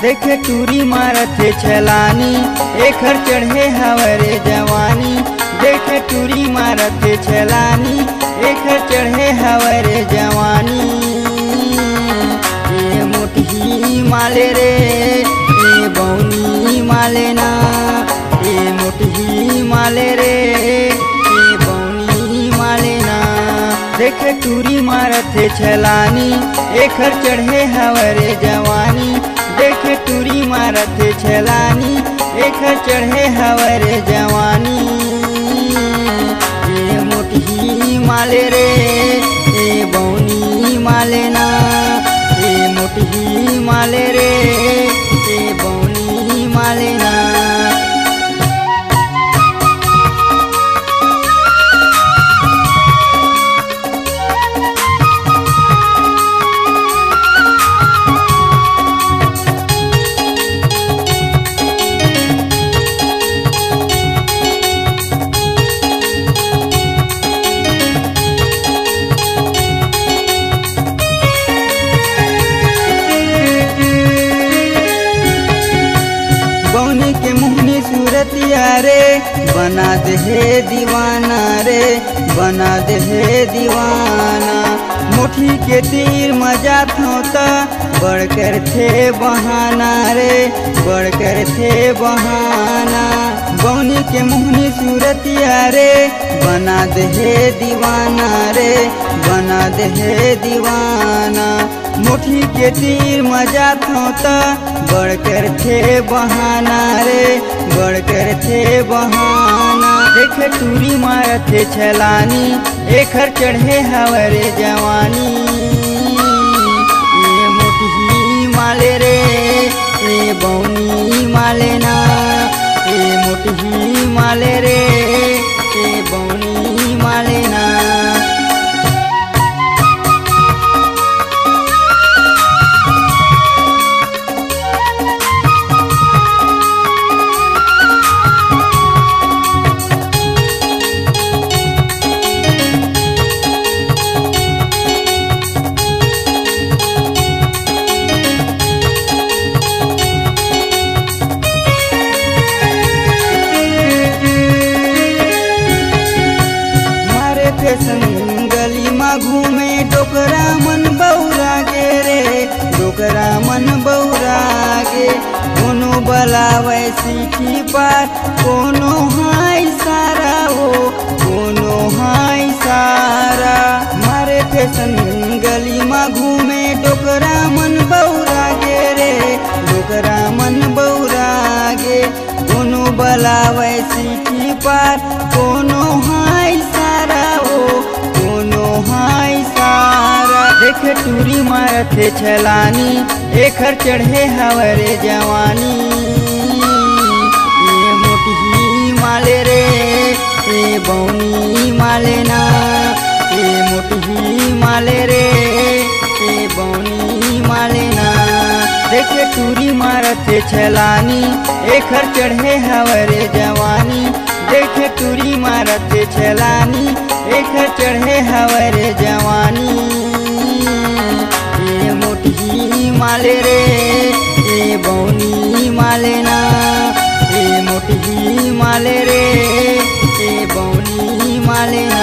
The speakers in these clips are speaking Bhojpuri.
देखे टूरी मारथे छलानी एखर चढ़े हवरे जवानी। देखे टूरी मारथे छलानी एखर चढ़े हवरे जवानी। ये मोटही माले रे ये बौनी माले ना। ये मोटही माले रे ये बौनी माले ना। देखे टूरी मारथे छलानी एखर चढ़े हवरे जवानी। देखे टूरी मारथे छलानी एखर चढ़े हवरे जवानी। ये मोटही माले रे ये बौनी माले ना। ये मोटही माले रे ये बौनी माले ना। बौनी के मुहनी सूरतिया रे बना दे हे दीवाना रे बना दे हे दीवाना। मुठी के तीर मजा थोता बढ़कर थे बहाना रे बढ़कर थे बहाना। बौनी के मुहनी सूरतिया रे बना दे हे दीवाना रे बना दे हे दीवाना। मुठी के तीर मजा थोता बढ़कर थे बहाना रे बढ़कर थे बहाना। देखे टूरी मारथे छलानी एखर चढ़े हवरे जवानी। ये मोटही माले रे ये बौनी माले ना। ये मोटही माले रे ये बौनी माले ना। गली में घूमे डोकरा मन बौरा गे रे डोकरा मन बौरा गे। कोनो बलावे सीखी पार कोनो हाय सारा हो कोनो हाय सारा। मारे फैशन गली में घूमे डोकरा मन बौरा गे रे डोकरा मन बौरा गे। कोनो बलावे सीखी पार कोनो हाय सारा हो कोनो हाय सारा। देखे टूरी मारथे छलानी एखर चढ़े हवरे जवानी। ये मोटही माले रे ये बौनी माले ना। ये मोटही माले रे ये बौनी माले ना। देखे टूरी मारथे छलानी एखर चढ़े हवरे जवानी। देखे टूरी मारथे छलानी एखर चढ़े हवरे जवानी। ये मोटही माले रे ये बौनी माले ना। ये मोटही माले रे ये बौनी माले ना।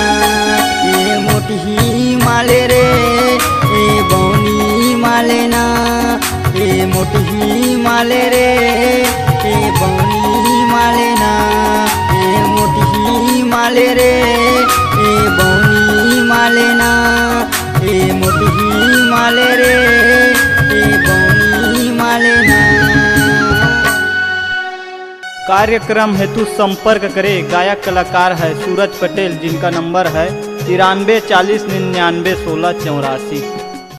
ये मोटही माले रे ये बौनी माले ना। ये मोटही माले रे ये बौनी माले ना। ये मोटही माले रे ये बौनी माले ना। ये मोटही माले रे ये बौनी माले ना। कार्यक्रम हेतु संपर्क करे गायक कलाकार है सूरज पटेल जिनका नंबर है 93 40 99 16 84।